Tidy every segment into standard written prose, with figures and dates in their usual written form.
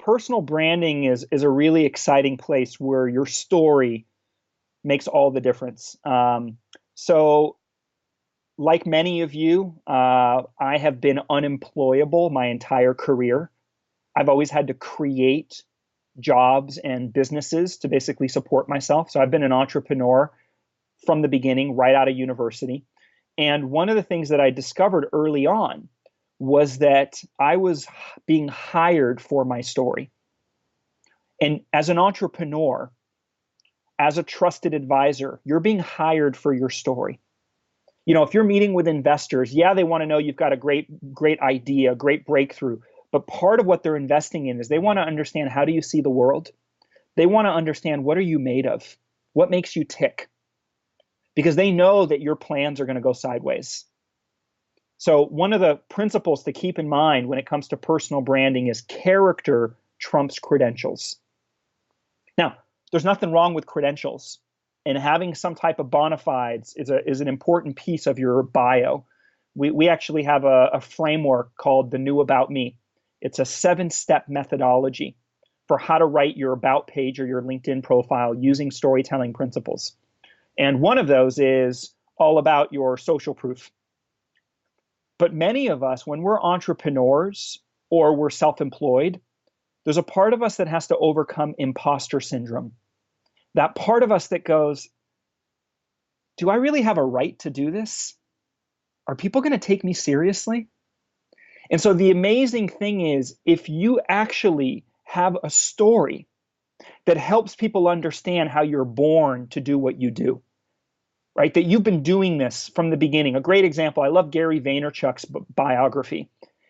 personal branding is a really exciting place where your story makes all the difference. So, like many of you, I have been unemployable my entire career. I've always had to create jobs and businesses to basically support myself. So I've been an entrepreneur from the beginning, right out of university. And one of the things that I discovered early on was that I was being hired for my story. And as an entrepreneur, as a trusted advisor, you're being hired for your story. If you're meeting with investors, yeah, they want to know you've got a great idea, great breakthrough. But part of what they're investing in is they want to understand, how do you see the world? They want to understand, what are you made of? What makes you tick? Because they know that your plans are going to go sideways. So one of the principles to keep in mind when it comes to personal branding is character trumps credentials. Now, there's nothing wrong with credentials, and having some type of bona fides is an important piece of your bio. We actually have a framework called the New About Me. It's a 7-step methodology for how to write your about page or your LinkedIn profile using storytelling principles. And one of those is all about your social proof. But many of us, when we're entrepreneurs or we're self-employed, there's a part of us that has to overcome imposter syndrome. That part of us that goes, do I really have a right to do this? Are people going to take me seriously? And so the amazing thing is, if you actually have a story that helps people understand how you're born to do what you do, right? That you've been doing this from the beginning. A great example, I love Gary Vaynerchuk's biography.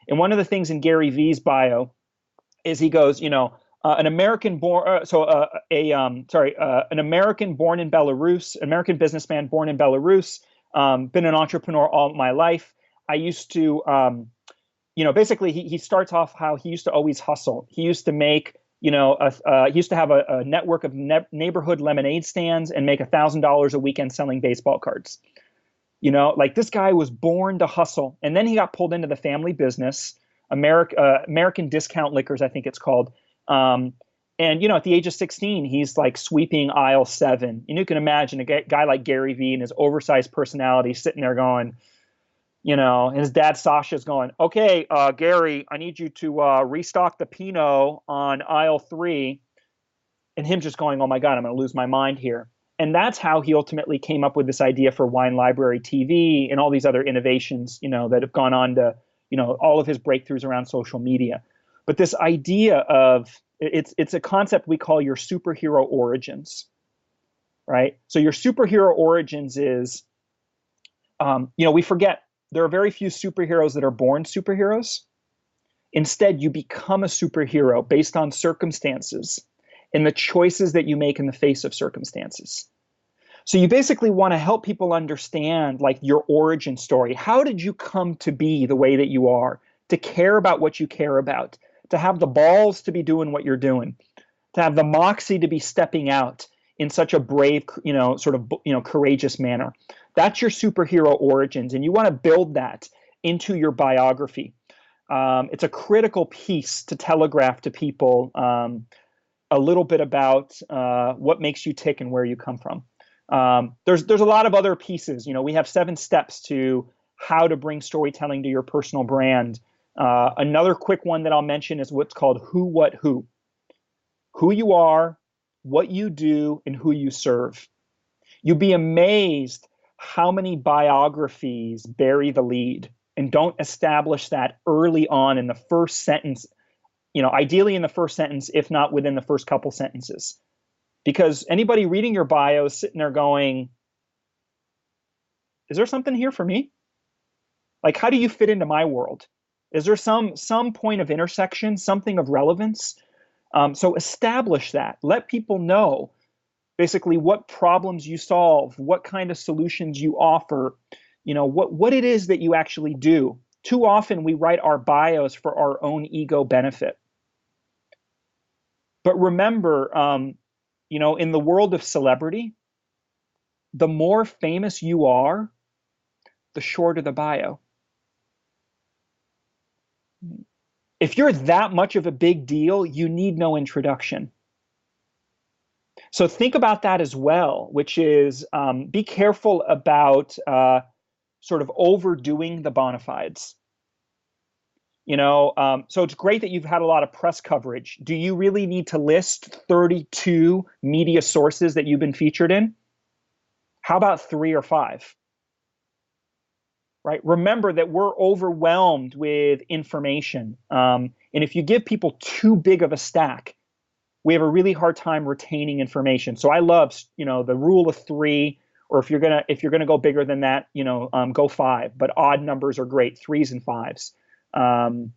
And one of the things in Gary V's bio is he goes, an American born, an American born in Belarus, American businessman born in Belarus, been an entrepreneur all my life. I used to, basically he starts off how he used to always hustle. He used to make, he used to have a network of neighborhood lemonade stands and make $1,000 a weekend selling baseball cards. This guy was born to hustle. And then he got pulled into the family business, American Discount Liquors, I think it's called. And, at the age of 16, he's like sweeping aisle 7. And you can imagine a guy like Gary Vee and his oversized personality sitting there going, and his dad Sasha's going, okay, Gary, I need you to restock the Pinot on aisle 3. And him just going, oh my God, I'm going to lose my mind here. And that's how he ultimately came up with this idea for Wine Library TV and all these other innovations, that have gone on to, all of his breakthroughs around social media. But this idea of, it's a concept we call your superhero origins, right? So your superhero origins is, we forget there are very few superheroes that are born superheroes. Instead, you become a superhero based on circumstances and the choices that you make in the face of circumstances. So you basically want to help people understand, like, your origin story. How did you come to be the way that you are, to care about what you care about, to have the balls to be doing what you're doing, to have the moxie to be stepping out in such a brave, courageous manner? That's your superhero origins, and you want to build that into your biography. It's a critical piece to telegraph to people a little bit about what makes you tick and where you come from. There's a lot of other pieces. We have 7 steps to how to bring storytelling to your personal brand. Another quick one that I'll mention is what's called who, what, who. Who you are, what you do, and who you serve. You'd be amazed how many biographies bury the lead and don't establish that early on in the first sentence, ideally in the first sentence, if not within the first couple sentences. Because anybody reading your bio is sitting there going, is there something here for me? Like, how do you fit into my world? Is there some point of intersection, something of relevance? So establish that. Let people know basically what problems you solve, what kind of solutions you offer, what it is that you actually do. Too often we write our bios for our own ego benefit. But remember, in the world of celebrity, the more famous you are, the shorter the bio. If you're that much of a big deal, you need no introduction. So think about that as well, which is be careful about sort of overdoing the bona fides. So it's great that you've had a lot of press coverage. Do you really need to list 32 media sources that you've been featured in? How about three or five? Right? Remember that we're overwhelmed with information. And if you give people too big of a stack, we have a really hard time retaining information. So I love, the rule of three, or if you're gonna go bigger than that, go five. But odd numbers are great, threes and fives. Um,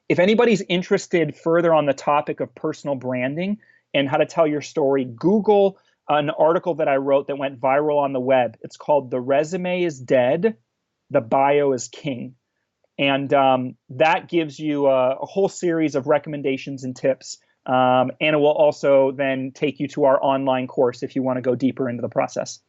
if anybody's interested further on the topic of personal branding and how to tell your story, Google an article that I wrote that went viral on the web. It's called "The Resume is Dead, the Bio is King." And that gives you a whole series of recommendations and tips. And it will also then take you to our online course if you want to go deeper into the process.